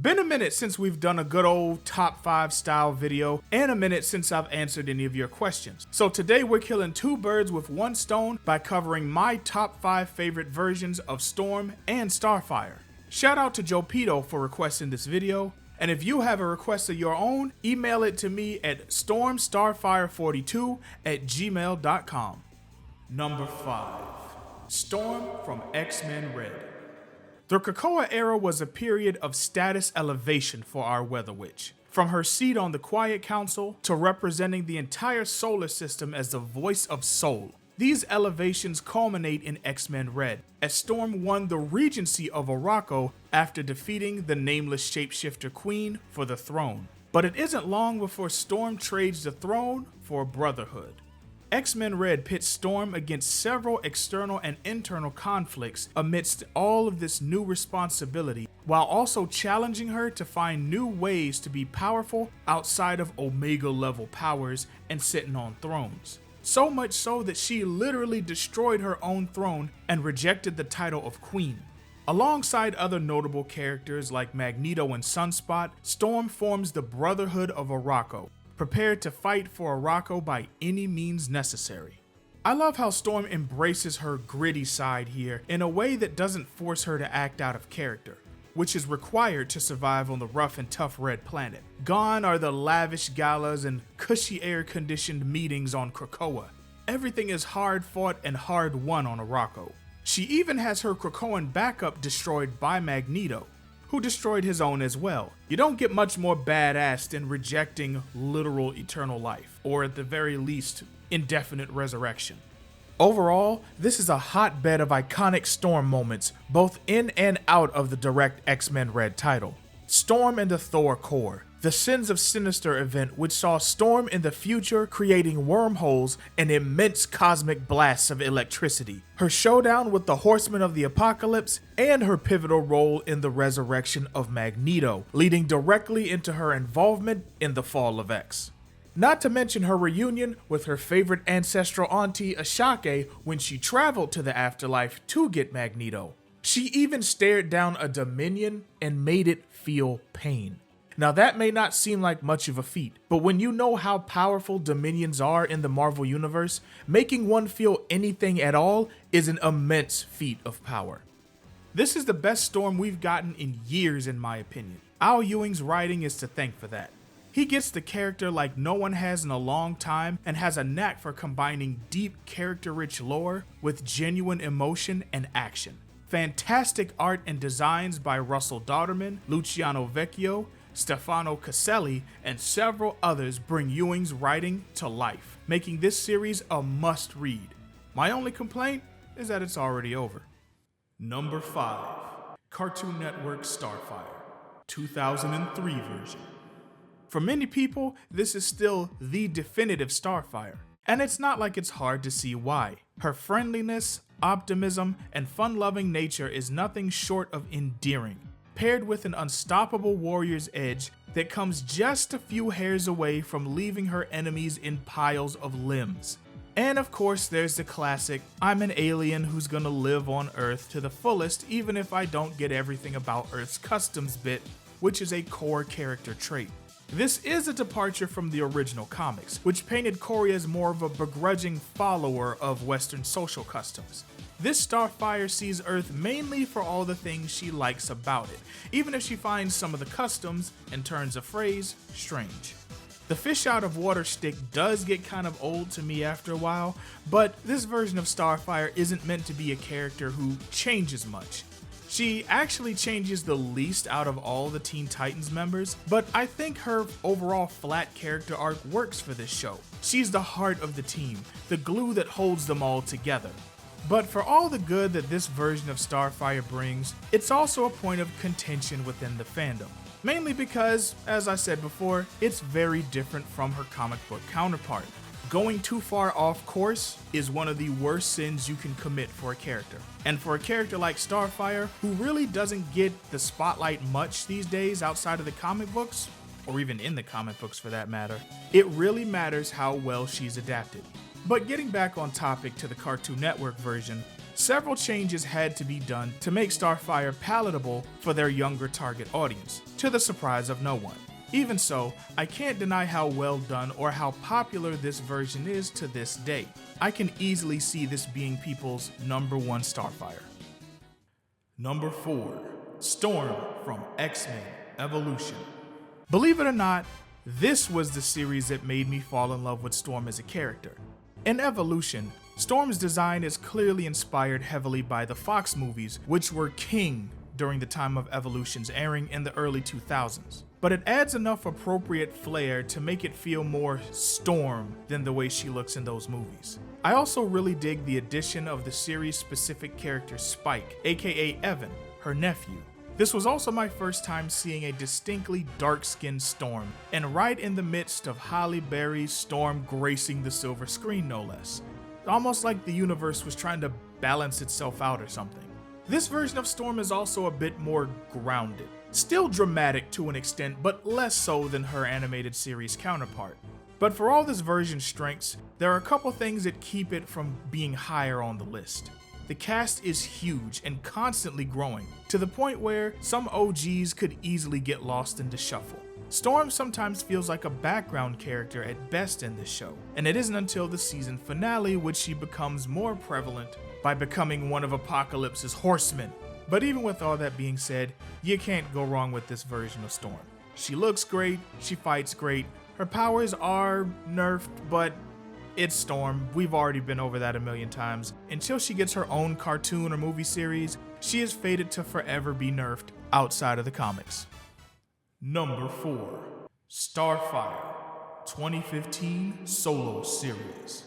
Been a minute since we've done a good old top 5 style video, and a minute since I've answered any of your questions. So today we're killing 2 birds with 1 stone by covering my top 5 favorite versions of Storm and Starfire. Shout out to Joe Pito for requesting this video, and if you have a request of your own, email it to me at stormstarfire42@gmail.com. Number 5. Storm from X-Men Red. The Krakoa era was a period of status elevation for our Weather Witch. From her seat on the Quiet Council to representing the entire solar system as the voice of Soul. These elevations culminate in X-Men Red, as Storm won the regency of Arakko after defeating the nameless shapeshifter Queen for the throne. But it isn't long before Storm trades the throne for Brotherhood. X-Men Red pits Storm against several external and internal conflicts amidst all of this new responsibility, while also challenging her to find new ways to be powerful outside of Omega level powers and sitting on thrones. So much so that she literally destroyed her own throne and rejected the title of Queen. Alongside other notable characters like Magneto and Sunspot, Storm forms the Brotherhood of Arakko, prepared to fight for Arakko by any means necessary. I love how Storm embraces her gritty side here in a way that doesn't force her to act out of character, which is required to survive on the rough and tough Red Planet. Gone are the lavish galas and cushy air-conditioned meetings on Krakoa. Everything is hard fought and hard won on Arakko. She even has her Krakoan backup destroyed by Magneto, who destroyed his own as well. You don't get much more badass than rejecting literal eternal life, or at the very least, indefinite resurrection. Overall, this is a hotbed of iconic Storm moments, both in and out of the direct X-Men Red title. Storm and the Thor Core, the Sins of Sinister event which saw Storm in the future creating wormholes and immense cosmic blasts of electricity, her showdown with the Horsemen of the Apocalypse, and her pivotal role in the resurrection of Magneto, leading directly into her involvement in the fall of X. Not to mention her reunion with her favorite ancestral auntie Ashake when she traveled to the afterlife to get Magneto. She even stared down a Dominion and made it feel pain. Now that may not seem like much of a feat, but when you know how powerful Dominions are in the Marvel Universe, making one feel anything at all is an immense feat of power. This is the best Storm we've gotten in years in my opinion. Al Ewing's writing is to thank for that. He gets the character like no one has in a long time and has a knack for combining deep character-rich lore with genuine emotion and action. Fantastic art and designs by Russell Dauterman, Luciano Vecchio, Stefano Caselli, and several others bring Ewing's writing to life, making this series a must-read. My only complaint is that it's already over. Number 5. Cartoon Network Starfire, 2003 version. For many people, this is still the definitive Starfire, and it's not like it's hard to see why. Her friendliness, optimism, and fun-loving nature is nothing short of endearing, paired with an unstoppable warrior's edge that comes just a few hairs away from leaving her enemies in piles of limbs. And of course there's the classic, I'm an alien who's gonna live on Earth to the fullest even if I don't get everything about Earth's customs bit, which is a core character trait. This is a departure from the original comics, which painted Kori as more of a begrudging follower of Western social customs. This Starfire sees Earth mainly for all the things she likes about it, even if she finds some of the customs, and turns of phrase, strange. The fish out of water stick does get kind of old to me after a while, but this version of Starfire isn't meant to be a character who changes much. She actually changes the least out of all the Teen Titans members, but I think her overall flat character arc works for this show. She's the heart of the team, the glue that holds them all together. But for all the good that this version of Starfire brings, it's also a point of contention within the fandom. Mainly because, as I said before, it's very different from her comic book counterpart. Going too far off course is one of the worst sins you can commit for a character. And for a character like Starfire, who really doesn't get the spotlight much these days outside of the comic books, or even in the comic books for that matter, it really matters how well she's adapted. But getting back on topic to the Cartoon Network version, several changes had to be done to make Starfire palatable for their younger target audience, to the surprise of no one. Even so, I can't deny how well done or how popular this version is to this day. I can easily see this being people's #1 Starfire. Number 4. Storm from X-Men Evolution. Believe it or not, this was the series that made me fall in love with Storm as a character. In Evolution, Storm's design is clearly inspired heavily by the Fox movies, which were king during the time of Evolution's airing in the early 2000s. But it adds enough appropriate flair to make it feel more Storm than the way she looks in those movies. I also really dig the addition of the series-specific character Spike, aka Evan, her nephew. This was also my first time seeing a distinctly dark-skinned Storm, and right in the midst of Halle Berry's Storm gracing the silver screen no less. Almost like the universe was trying to balance itself out or something. This version of Storm is also a bit more grounded. Still dramatic to an extent, but less so than her animated series counterpart. But for all this version's strengths, there are a couple things that keep it from being higher on the list. The cast is huge and constantly growing, to the point where some OGs could easily get lost in the shuffle. Storm sometimes feels like a background character at best in this show, and it isn't until the season finale which she becomes more prevalent by becoming one of Apocalypse's horsemen. But even with all that being said, you can't go wrong with this version of Storm. She looks great, she fights great, her powers are nerfed, but it's Storm. We've already been over that a million times. Until she gets her own cartoon or movie series, she is fated to forever be nerfed outside of the comics. Number 4. Starfire 2015 Solo Series.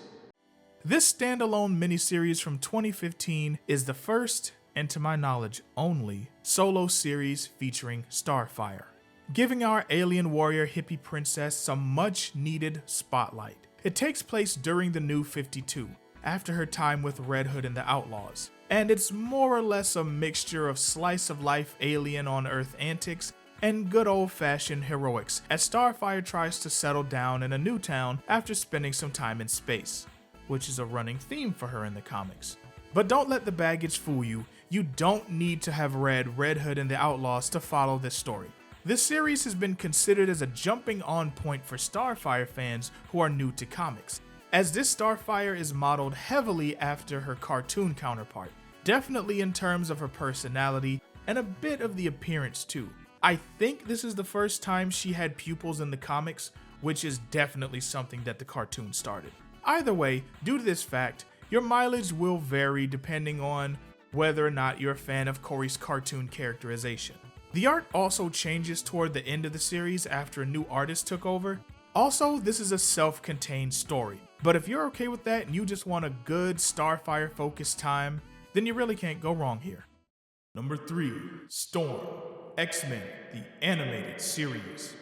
This standalone miniseries from 2015 is the first, and to my knowledge only, solo series featuring Starfire, giving our alien warrior hippie princess some much needed spotlight. It takes place during the New 52, after her time with Red Hood and the Outlaws, and it's more or less a mixture of slice of life alien on Earth antics and good old-fashioned heroics as Starfire tries to settle down in a new town after spending some time in space, which is a running theme for her in the comics. But don't let the baggage fool you. You don't need to have read Red Hood and the Outlaws to follow this story. This series has been considered as a jumping on point for Starfire fans who are new to comics, as this Starfire is modeled heavily after her cartoon counterpart, definitely in terms of her personality and a bit of the appearance too. I think this is the first time she had pupils in the comics, which is definitely something that the cartoon started. Either way, due to this fact, your mileage will vary depending on whether or not you're a fan of Kori's cartoon characterization. The art also changes toward the end of the series after a new artist took over. Also, this is a self-contained story, but if you're okay with that and you just want a good Starfire focused time, then you really can't go wrong here. Number 3. Storm X-Men the Animated Series.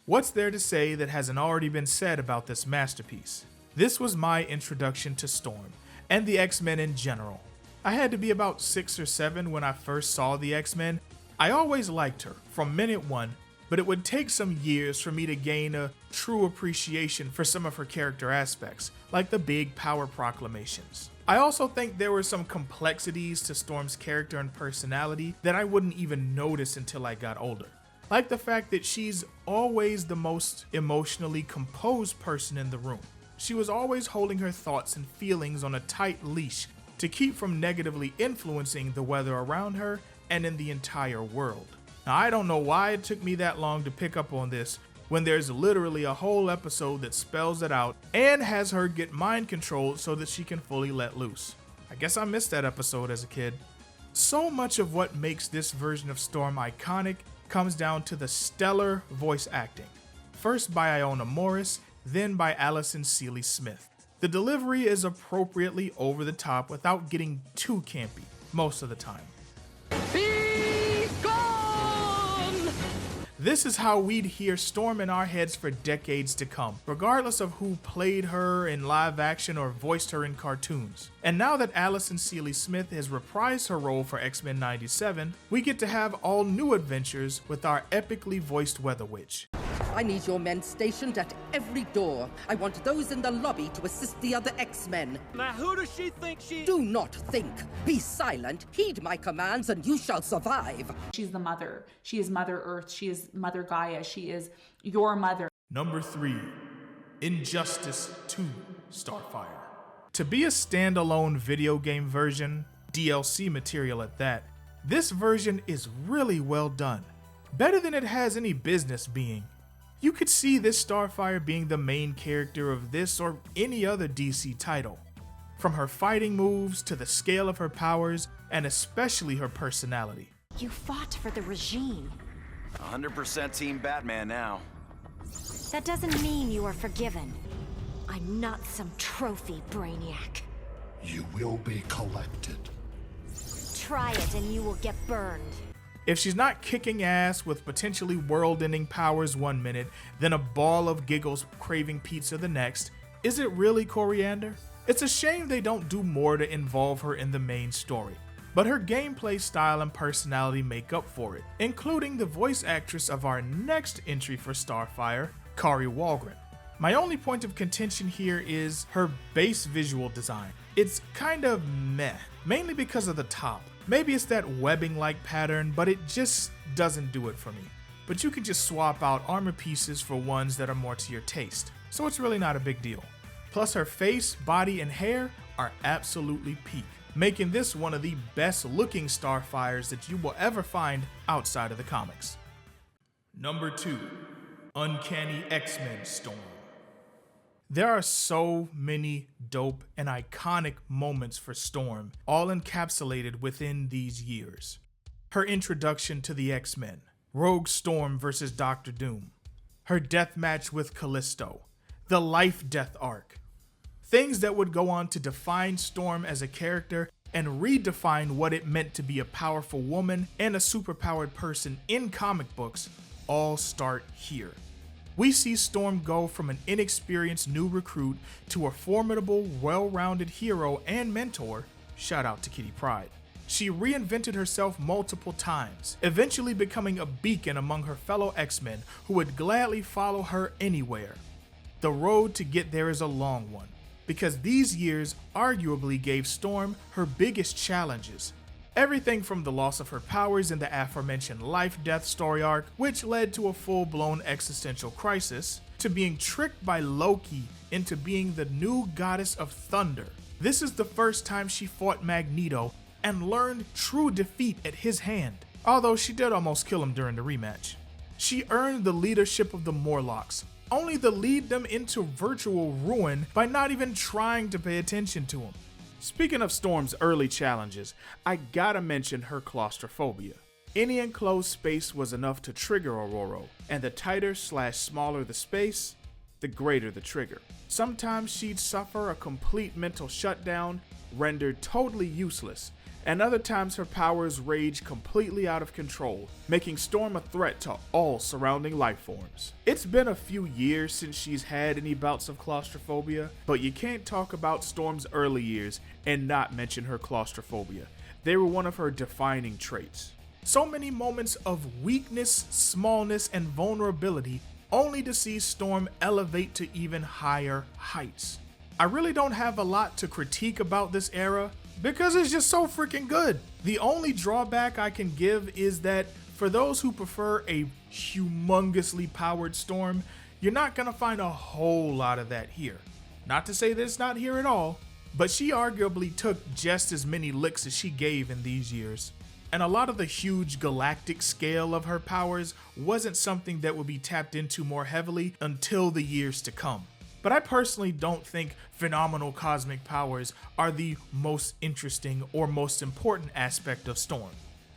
What's there to say that hasn't already been said about this masterpiece? This was my introduction to Storm, and the X-Men in general. I had to be about 6 or 7 when I first saw the X-Men. I always liked her, from minute one, but it would take some years for me to gain a true appreciation for some of her character aspects, like the big power proclamations. I also think there were some complexities to Storm's character and personality that I wouldn't even notice until I got older. Like the fact that she's always the most emotionally composed person in the room. She was always holding her thoughts and feelings on a tight leash to keep from negatively influencing the weather around her and in the entire world. Now, I don't know why it took me that long to pick up on this when there's literally a whole episode that spells it out and has her get mind controlled so that she can fully let loose. I guess I missed that episode as a kid. So much of what makes this version of Storm iconic comes down to the stellar voice acting. First by Iona Morris, then by Allison Seeley Smith. The delivery is appropriately over the top without getting too campy most of the time. Be gone! This is how we'd hear Storm in our heads for decades to come, regardless of who played her in live action or voiced her in cartoons. And now that Allison Seeley Smith has reprised her role for X-Men 97, we get to have all new adventures with our epically voiced Weather Witch. I need your men stationed at every door. I want those in the lobby to assist the other X-men. Now who does she think she... Do not think. Be silent. Heed my commands and you shall survive. She's the mother. She is Mother Earth. She is Mother Gaia. She is your mother. Number 3. Injustice 2 Starfire. To be a standalone video game version, DLC material at that, this version is really well done. Better than it has any business being. You could see this Starfire being the main character of this or any other DC title. From her fighting moves to the scale of her powers, and especially her personality. You fought for the regime. 100% Team Batman now. That doesn't mean you are forgiven. I'm not some trophy, Brainiac. You will be collected. Try it and you will get burned. If she's not kicking ass with potentially world-ending powers one minute, then a ball of giggles craving pizza the next, is it really Koriand'r? It's a shame they don't do more to involve her in the main story, but her gameplay style and personality make up for it, including the voice actress of our next entry for Starfire, Kari Walgren. My only point of contention here is her base visual design. It's kind of meh, mainly because of the top. Maybe it's that webbing-like pattern, but it just doesn't do it for me. But you can just swap out armor pieces for ones that are more to your taste, so it's really not a big deal. Plus her face, body, and hair are absolutely peak, making this one of the best looking Starfires that you will ever find outside of the comics. Number 2. Uncanny X-Men Storm. There are so many dope and iconic moments for Storm, all encapsulated within these years. Her introduction to the X-Men, Rogue Storm vs. Dr. Doom, her deathmatch with Callisto, the life-death arc. Things that would go on to define Storm as a character and redefine what it meant to be a powerful woman and a superpowered person in comic books all start here. We see Storm go from an inexperienced new recruit to a formidable, well-rounded hero and mentor. Shout out to Kitty Pryde. She reinvented herself multiple times, eventually becoming a beacon among her fellow X-Men who would gladly follow her anywhere. The road to get there is a long one, because these years arguably gave Storm her biggest challenges. Everything from the loss of her powers in the aforementioned life-death story arc, which led to a full-blown existential crisis, to being tricked by Loki into being the new goddess of thunder. This is the first time she fought Magneto and learned true defeat at his hand, although she did almost kill him during the rematch. She earned the leadership of the Morlocks, only to lead them into virtual ruin by not even trying to pay attention to him. Speaking of Storm's early challenges, I gotta mention her claustrophobia. Any enclosed space was enough to trigger Aurora, and the tighter/smaller the space, the greater the trigger. Sometimes she'd suffer a complete mental shutdown, rendered totally useless, and other times her powers rage completely out of control, making Storm a threat to all surrounding life forms. It's been a few years since she's had any bouts of claustrophobia, but you can't talk about Storm's early years and not mention her claustrophobia. They were one of her defining traits. So many moments of weakness, smallness, and vulnerability, only to see Storm elevate to even higher heights. I really don't have a lot to critique about this era, because it's just so freaking good. The only drawback I can give is that for those who prefer a humongously powered Storm, you're not gonna find a whole lot of that here. Not to say that it's not here at all, but she arguably took just as many licks as she gave in these years. And a lot of the huge galactic scale of her powers wasn't something that would be tapped into more heavily until the years to come. But I personally don't think phenomenal cosmic powers are the most interesting or most important aspect of Storm.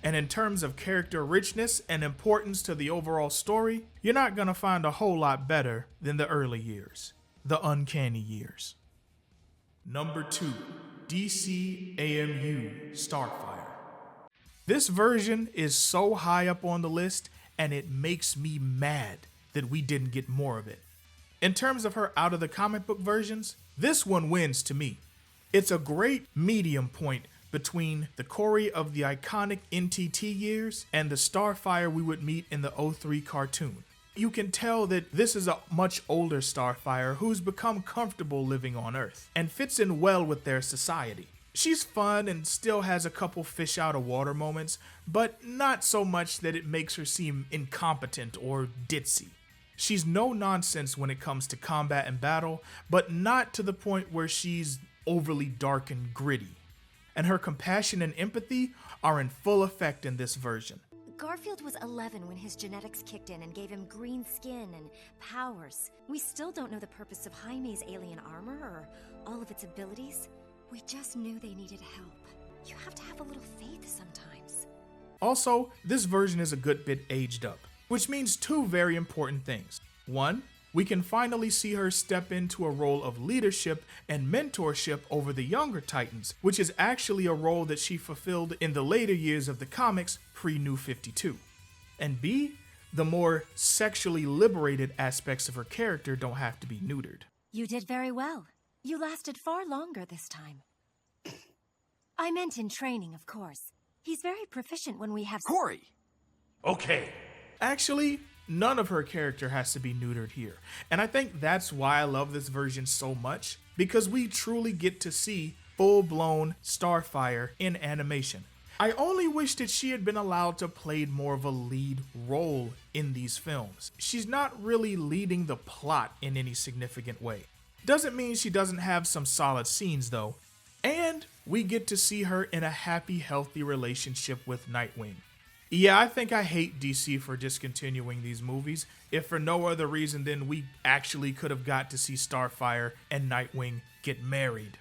And in terms of character richness and importance to the overall story, you're not gonna find a whole lot better than the early years, the Uncanny years. Number 2, DCAMU Starfire. This version is so high up on the list, and it makes me mad that we didn't get more of it. In terms of her out of the comic book versions, this one wins to me. It's a great medium point between the Kori of the iconic NTT years and the Starfire we would meet in the '03 cartoon. You can tell that this is a much older Starfire who's become comfortable living on Earth and fits in well with their society. She's fun and still has a couple fish out of water moments, but not so much that it makes her seem incompetent or ditzy. She's no nonsense when it comes to combat and battle, but not to the point where she's overly dark and gritty. And her compassion and empathy are in full effect in this version. Garfield was 11 when his genetics kicked in and gave him green skin and powers. We still don't know the purpose of Jaime's alien armor or all of its abilities. We just knew they needed help. You have to have a little faith sometimes. Also, this version is a good bit aged up, which means two very important things. One, we can finally see her step into a role of leadership and mentorship over the younger Titans, which is actually a role that she fulfilled in the later years of the comics pre-New 52. And B, the more sexually liberated aspects of her character don't have to be neutered. You did very well. You lasted far longer this time. I meant in training, of course. He's very proficient when we have— Kori! Okay. Actually, none of her character has to be neutered here. And I think that's why I love this version so much, because we truly get to see full-blown Starfire in animation. I only wish that she had been allowed to play more of a lead role in these films. She's not really leading the plot in any significant way. Doesn't mean she doesn't have some solid scenes though. And we get to see her in a happy, healthy relationship with Nightwing. Yeah, I think I hate DC for discontinuing these movies, if for no other reason than we actually could have got to see Starfire and Nightwing get married.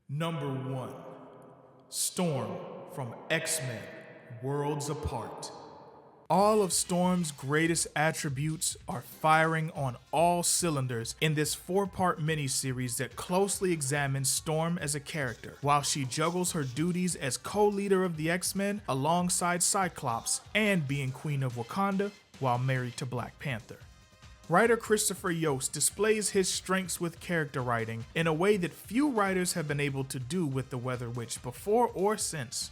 Number 1. Storm from X-Men, Worlds Apart. All of Storm's greatest attributes are firing on all cylinders in this 4-part miniseries that closely examines Storm as a character, while she juggles her duties as co-leader of the X-Men alongside Cyclops and being Queen of Wakanda while married to Black Panther. Writer Christopher Yost displays his strengths with character writing in a way that few writers have been able to do with the Weather Witch before or since.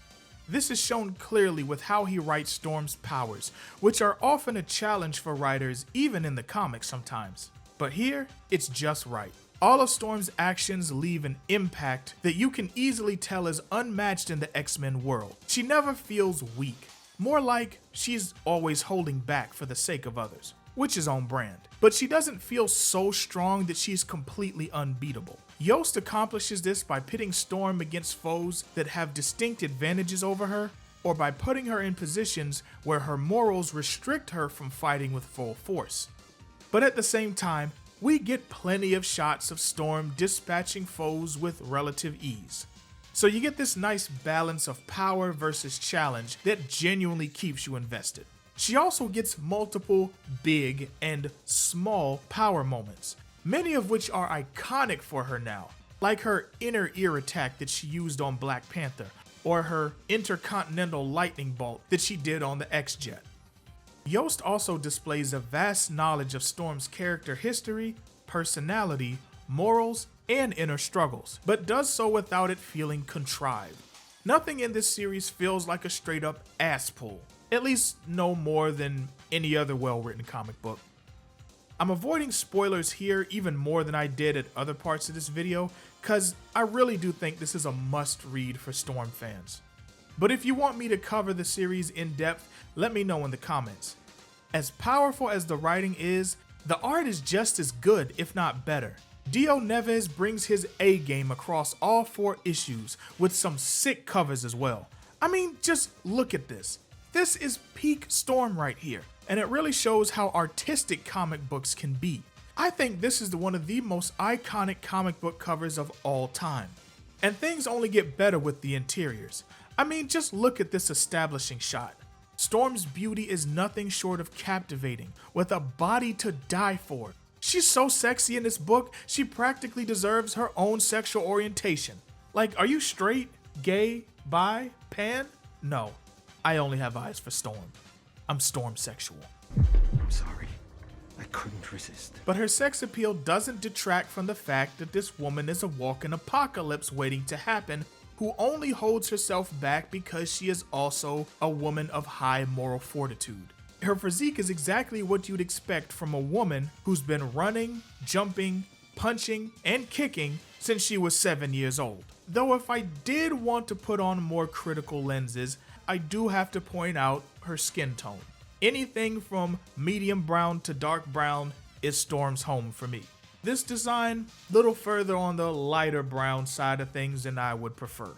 This is shown clearly with how he writes Storm's powers, which are often a challenge for writers even in the comics sometimes. But here, it's just right. All of Storm's actions leave an impact that you can easily tell is unmatched in the X-Men world. She never feels weak, more like she's always holding back for the sake of others, which is on brand. But she doesn't feel so strong that she's completely unbeatable. Yost accomplishes this by pitting Storm against foes that have distinct advantages over her, or by putting her in positions where her morals restrict her from fighting with full force. But at the same time, we get plenty of shots of Storm dispatching foes with relative ease. So you get this nice balance of power versus challenge that genuinely keeps you invested. She also gets multiple big and small power moments, many of which are iconic for her now, like her inner ear attack that she used on Black Panther, or her intercontinental lightning bolt that she did on the X-Jet. Yost also displays a vast knowledge of Storm's character history, personality, morals, and inner struggles, but does so without it feeling contrived. Nothing in this series feels like a straight up ass pull, at least no more than any other well-written comic book. I'm avoiding spoilers here even more than I did at other parts of this video, cause I really do think this is a must read for Storm fans. But if you want me to cover the series in depth, let me know in the comments. As powerful as the writing is, the art is just as good, if not better. Dio Neves brings his A game across all 4 issues with some sick covers as well. I mean, just look at this. This is peak Storm right here, and it really shows how artistic comic books can be. I think this is one of the most iconic comic book covers of all time. And things only get better with the interiors. I mean, just look at this establishing shot. Storm's beauty is nothing short of captivating, with a body to die for. She's so sexy in this book, she practically deserves her own sexual orientation. Like, are you straight, gay, bi, pan? No. I only have eyes for Storm. I'm Storm sexual. I'm sorry. I couldn't resist. But her sex appeal doesn't detract from the fact that this woman is a walking apocalypse waiting to happen, who only holds herself back because she is also a woman of high moral fortitude. Her physique is exactly what you'd expect from a woman who's been running, jumping, punching, and kicking since she was 7 years old. Though if I did want to put on more critical lenses, I do have to point out her skin tone. Anything from medium brown to dark brown is Storm's home for me. This design, little further on the lighter brown side of things than I would prefer.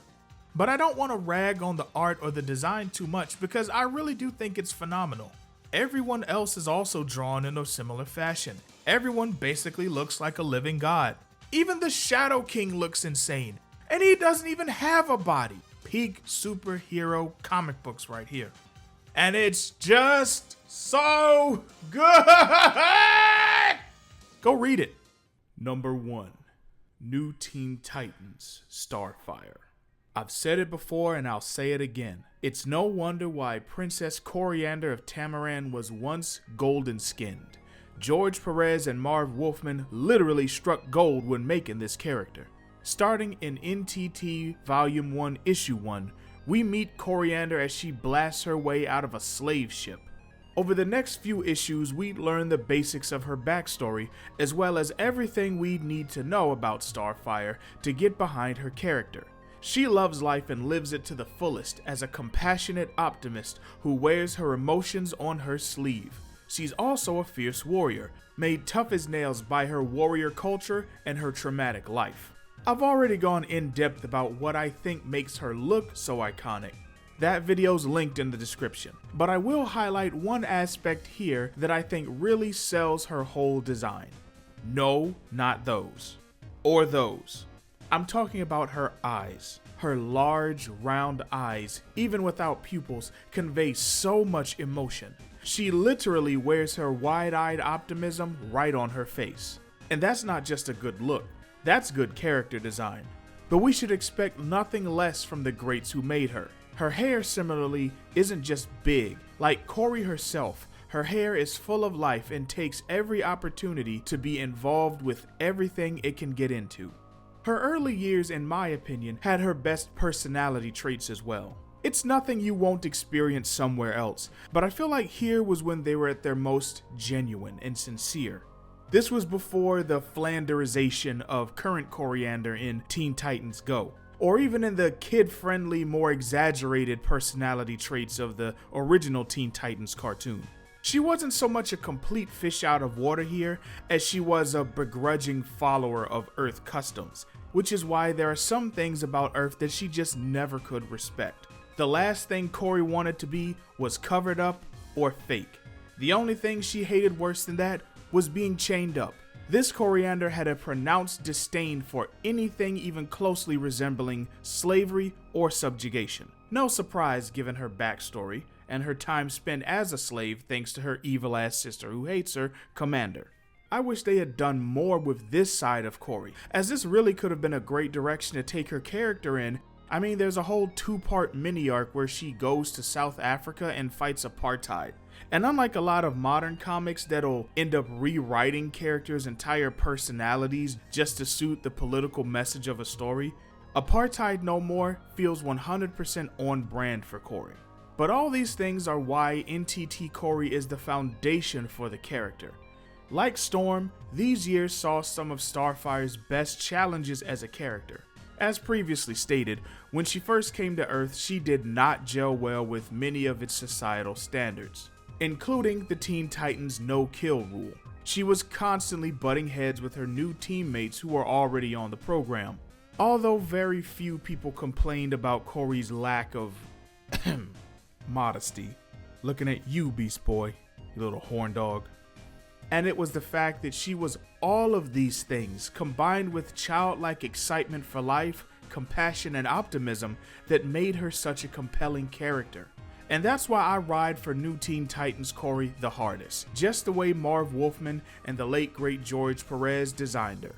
But I don't want to rag on the art or the design too much because I really do think it's phenomenal. Everyone else is also drawn in a similar fashion. Everyone basically looks like a living god. Even the Shadow King looks insane, and he doesn't even have a body. Peak superhero comic books right here. And it's just so good! Go read it. Number 1. New Teen Titans, Starfire. I've said it before and I'll say it again. It's no wonder why Princess Koriand'r of Tamaran was once golden skinned. George Perez and Marv Wolfman literally struck gold when making this character. Starting in NTT Volume 1 Issue 1, we meet Koriand'r as she blasts her way out of a slave ship. Over the next few issues, we learn the basics of her backstory, as well as everything we need to know about Starfire to get behind her character. She loves life and lives it to the fullest as a compassionate optimist who wears her emotions on her sleeve. She's also a fierce warrior, made tough as nails by her warrior culture and her traumatic life. I've already gone in depth about what I think makes her look so iconic. That video's linked in the description, but I will highlight one aspect here that I think really sells her whole design. No, not those. Or those. I'm talking about her eyes. Her large, round eyes, even without pupils, convey so much emotion. She literally wears her wide-eyed optimism right on her face. And that's not just a good look, that's good character design. But we should expect nothing less from the greats who made her. Her hair, similarly, isn't just big. Like Kori herself, her hair is full of life and takes every opportunity to be involved with everything it can get into. Her early years, in my opinion, had her best personality traits as well. It's nothing you won't experience somewhere else, but I feel like here was when they were at their most genuine and sincere. This was before the Flanderization of current Koriand'r in Teen Titans Go, or even in the kid-friendly, more exaggerated personality traits of the original Teen Titans cartoon. She wasn't so much a complete fish out of water here as she was a begrudging follower of Earth customs, which is why there are some things about Earth that she just never could respect. The last thing Kori wanted to be was covered up or fake. The only thing she hated worse than that was being chained up. This Koriand'r had a pronounced disdain for anything even closely resembling slavery or subjugation. No surprise given her backstory and her time spent as a slave thanks to her evil-ass sister who hates her, Commander. I wish they had done more with this side of Kori, as this really could have been a great direction to take her character in. I mean, there's a whole 2-part mini-arc where she goes to South Africa and fights apartheid. And unlike a lot of modern comics that'll end up rewriting characters' entire personalities just to suit the political message of a story, Apartheid No More feels 100% on brand for Kori. But all these things are why NTT Kori is the foundation for the character. Like Storm, these years saw some of Starfire's best challenges as a character. As previously stated, when she first came to Earth, she did not gel well with many of its societal standards, including the Teen Titans no-kill rule. She was constantly butting heads with her new teammates who were already on the program. Although very few people complained about Kori's lack of modesty. Looking at you, Beast Boy, you little horn dog. And it was the fact that she was all of these things, combined with childlike excitement for life, compassion, and optimism that made her such a compelling character. And that's why I ride for New Teen Titans Kori the hardest, just the way Marv Wolfman and the late great George Perez designed her.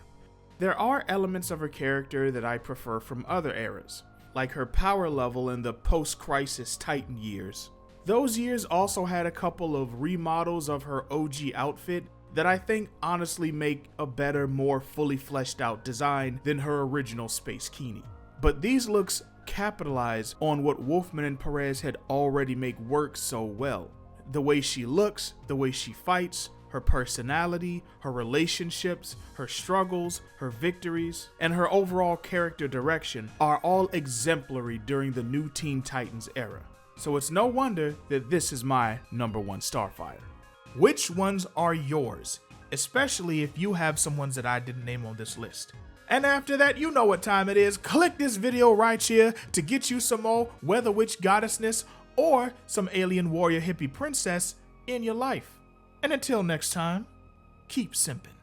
There are elements of her character that I prefer from other eras, like her power level in the post-crisis Titan years. Those years also had a couple of remodels of her OG outfit that I think honestly make a better, more fully fleshed out design than her original Space Kini. But these looks capitalize on what Wolfman and Perez had already made work so well. The way she looks, the way she fights, her personality, her relationships, her struggles, her victories, and her overall character direction are all exemplary during the new Teen Titans era. So it's no wonder that this is my #1 Starfire. Which ones are yours? Especially if you have some ones that I didn't name on this list. And after that, you know what time it is. Click this video right here to get you some more Weather Witch goddessness or some alien warrior hippie princess in your life. And until next time, keep simping.